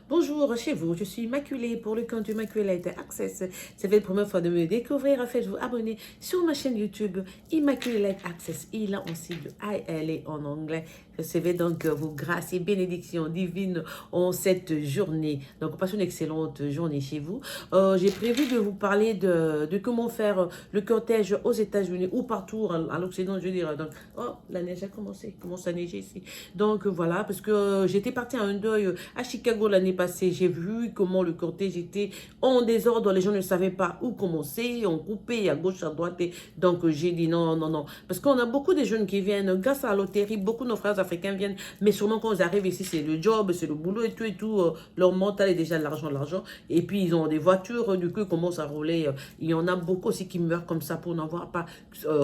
Bonjour chez vous, je suis Immaculée pour le compte Immaculate Access. C'est la première fois de me découvrir, faites-vous abonner sur ma chaîne YouTube Immaculate Access. Il a aussi le ILA en anglais. Recevez donc vos grâces et bénédictions divines en cette journée. Donc, passez une excellente journée chez vous. J'ai prévu de vous parler de comment faire le cortège aux États-Unis ou partout à l'Occident, je dirais. Donc, oh, la neige a commencé, il commence à neiger ici. Donc, voilà, parce que j'étais partie à un deuil à Chicago l'année passée. J'ai vu comment le cortège était en désordre. Les gens ne savaient pas où commencer. On coupait à gauche, à droite. Et donc, j'ai dit non, non, non. Parce qu'on a beaucoup de jeunes qui viennent grâce à la loterie. Beaucoup de nos frères africains viennent. Mais sûrement quand ils arrivent ici, c'est le job, c'est le boulot et tout et tout. Leur mental est déjà de l'argent, l'argent. Et puis, ils ont des voitures. Du coup, ils commencent à rouler. Il y en a beaucoup aussi qui meurent comme ça pour n'avoir pas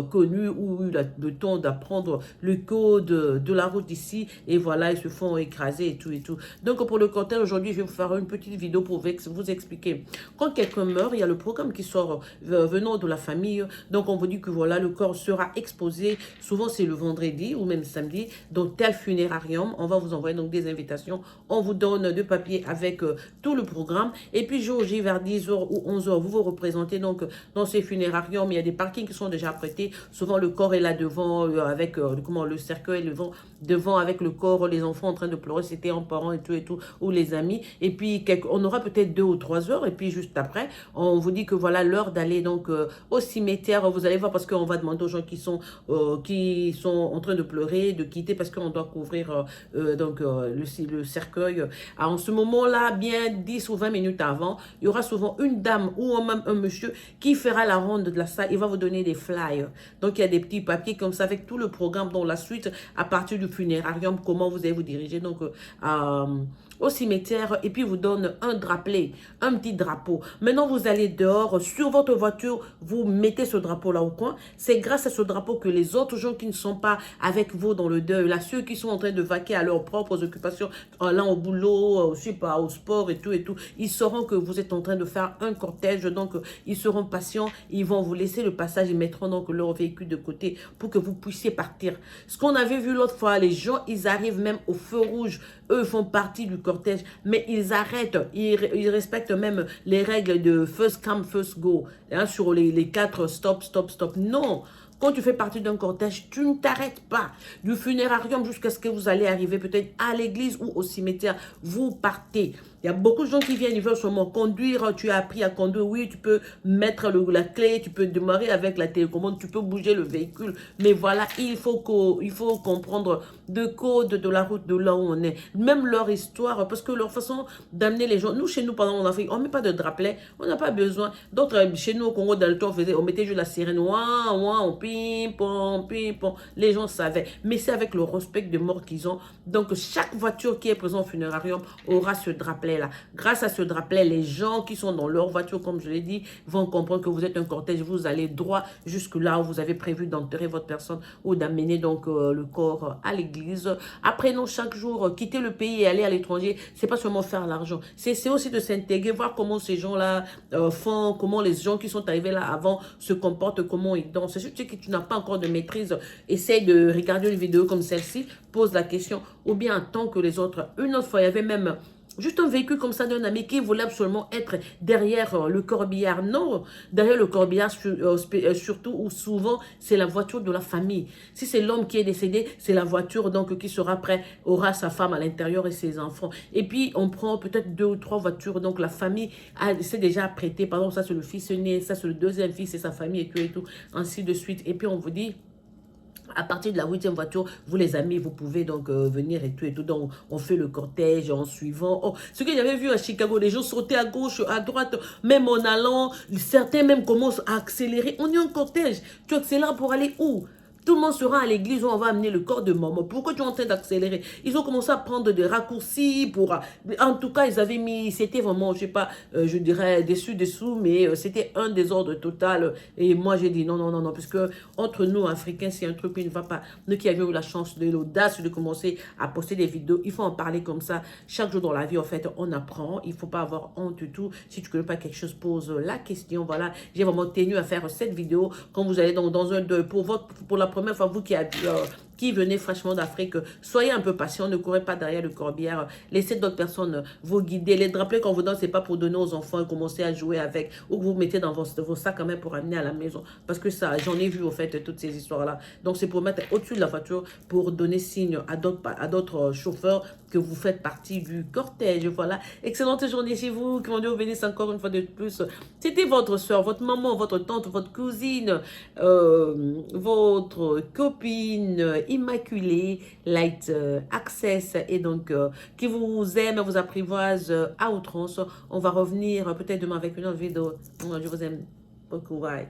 connu ou eu le temps d'apprendre le code de la route ici. Et voilà, ils se font écraser et tout et tout. Donc, pour le cortège, aujourd'hui, je vais vous faire une petite vidéo pour vous expliquer. Quand quelqu'un meurt, il y a le programme qui sort venant de la famille. Donc, on vous dit que voilà, le corps sera exposé. Souvent, c'est le vendredi ou même samedi. Donc, tel funérarium. On va vous envoyer donc des invitations. On vous donne deux papiers avec tout le programme. Et puis, jour J, vers 10h ou 11h, vous vous représentez donc dans ces funérariums. Il y a des parkings qui sont déjà prêtés. Souvent, le corps est là devant avec le cercueil devant avec le corps, les enfants en train de pleurer. C'était un parent et tout, ou les amis. Et puis, on aura peut-être 2 ou 3 heures. Et puis, juste après, on vous dit que voilà l'heure d'aller donc au cimetière. Vous allez voir parce qu'on va demander aux gens qui sont en train de pleurer, de quitter parce qu'on doit couvrir le cercueil. Alors, en ce moment-là, bien 10 ou 20 minutes avant, il y aura souvent une dame ou même un monsieur qui fera la ronde de la salle. Il va vous donner des flyers. Donc, il y a des petits papiers comme ça avec tout le programme dans la suite à partir du funérarium, comment vous allez vous diriger donc au cimetière et puis vous donne un drapelet, un petit drapeau. Maintenant, vous allez dehors, sur votre voiture, vous mettez ce drapeau-là au coin. C'est grâce à ce drapeau que les autres gens qui ne sont pas avec vous dans le deuil, là, ceux qui sont en train de vaquer à leurs propres occupations, là au boulot, je sais pas, au sport et tout, ils sauront que vous êtes en train de faire un cortège, donc ils seront patients, ils vont vous laisser le passage, ils mettront donc leur véhicule de côté pour que vous puissiez partir. Ce qu'on avait vu l'autre fois, les gens, ils arrivent même au feu rouge, eux font partie du cortège, mais ils arrêtent, ils respectent même les règles de first come, first go, hein, sur les 4 stop, stop, stop. Non, quand tu fais partie d'un cortège, tu ne t'arrêtes pas. Du funérarium jusqu'à ce que vous allez arriver peut-être à l'église ou au cimetière, vous partez. Il y a beaucoup de gens qui viennent, ils veulent seulement conduire. Tu as appris à conduire, oui, tu peux mettre la clé, tu peux démarrer avec la télécommande, tu peux bouger le véhicule. Mais voilà, il faut comprendre le code de la route de là où on est. Même leur histoire, parce que leur façon d'amener les gens. Nous, chez nous, pendant en Afrique, on ne met pas de drapelet, on n'a pas besoin. D'autres, chez nous, au Congo, dans le temps, on mettait juste la sirène, ouin, ouin, on pim, pom, pim, pom. Les gens savaient. Mais c'est avec le respect de mort qu'ils ont. Donc, chaque voiture qui est présente au funérarium aura ce drapelet là. Grâce à ce drapelet, les gens qui sont dans leur voiture, comme je l'ai dit, vont comprendre que vous êtes un cortège. Vous allez droit jusque là où vous avez prévu d'enterrer votre personne ou d'amener donc le corps à l'église. Après, non, chaque jour, quitter le pays et aller à l'étranger, c'est pas seulement faire l'argent. C'est aussi de s'intégrer, voir comment ces gens-là font, comment les gens qui sont arrivés là avant se comportent, comment ils dansent. Si tu sais que tu n'as pas encore de maîtrise, essaye de regarder une vidéo comme celle-ci, pose la question, ou bien attends que les autres. Une autre fois, il y avait même juste un véhicule comme ça d'un ami qui voulait absolument être derrière le corbillard. Non, derrière le corbillard, surtout ou souvent, c'est la voiture de la famille. Si c'est l'homme qui est décédé, c'est la voiture donc qui sera prêt, aura sa femme à l'intérieur et ses enfants. Et puis, on prend peut-être 2 ou 3 voitures. Donc, la famille s'est déjà prêtée. Par exemple, ça, c'est le fils aîné, ça, c'est le deuxième fils et sa famille et tout, ainsi de suite. Et puis, on vous dit... À partir de la 8e voiture, vous les amis, vous pouvez donc venir et tout et tout. Donc, on fait le cortège en suivant. Oh, ce que j'avais vu à Chicago, les gens sautaient à gauche, à droite, même en allant. Certains même commencent à accélérer. On est en cortège. Tu accélères pour aller où? Tout le monde sera à l'église où on va amener le corps de maman. Pourquoi tu es en train d'accélérer? Ils ont commencé à prendre des raccourcis pour... En tout cas, ils avaient mis... C'était vraiment, je sais pas, je dirais dessous, mais c'était un désordre total. Et moi, j'ai dit non, non, non, non. Parce que entre nous, Africains, c'est un truc qui ne va pas. Nous qui avions eu la chance, l'audace de commencer à poster des vidéos, il faut en parler comme ça. Chaque jour dans la vie, en fait, on apprend. Il ne faut pas avoir honte du tout. Si tu ne connais pas quelque chose, pose la question. Voilà, j'ai vraiment tenu à faire cette vidéo. Quand vous allez dans un deuil, pour la première fois, vous qui venez franchement d'Afrique, soyez un peu patient, ne courez pas derrière le corbière, laissez d'autres personnes vous guider. Les drapés qu'on vous donne, c'est pas pour donner aux enfants et commencer à jouer avec, ou que vous mettez dans vos sacs quand même pour amener à la maison. Parce que ça, j'en ai vu au fait toutes ces histoires-là. Donc c'est pour mettre au-dessus de la voiture, pour donner signe à d'autres chauffeurs que vous faites partie du cortège. Voilà, excellente journée chez vous, que mon Dieu vous bénisse encore une fois de plus. C'était votre soeur, votre maman, votre tante, votre cousine, votre copine Immaculée Light Access, et donc qui vous aime, vous apprivoise à outrance. On va revenir peut-être demain avec une autre vidéo. Je vous aime beaucoup. Bye.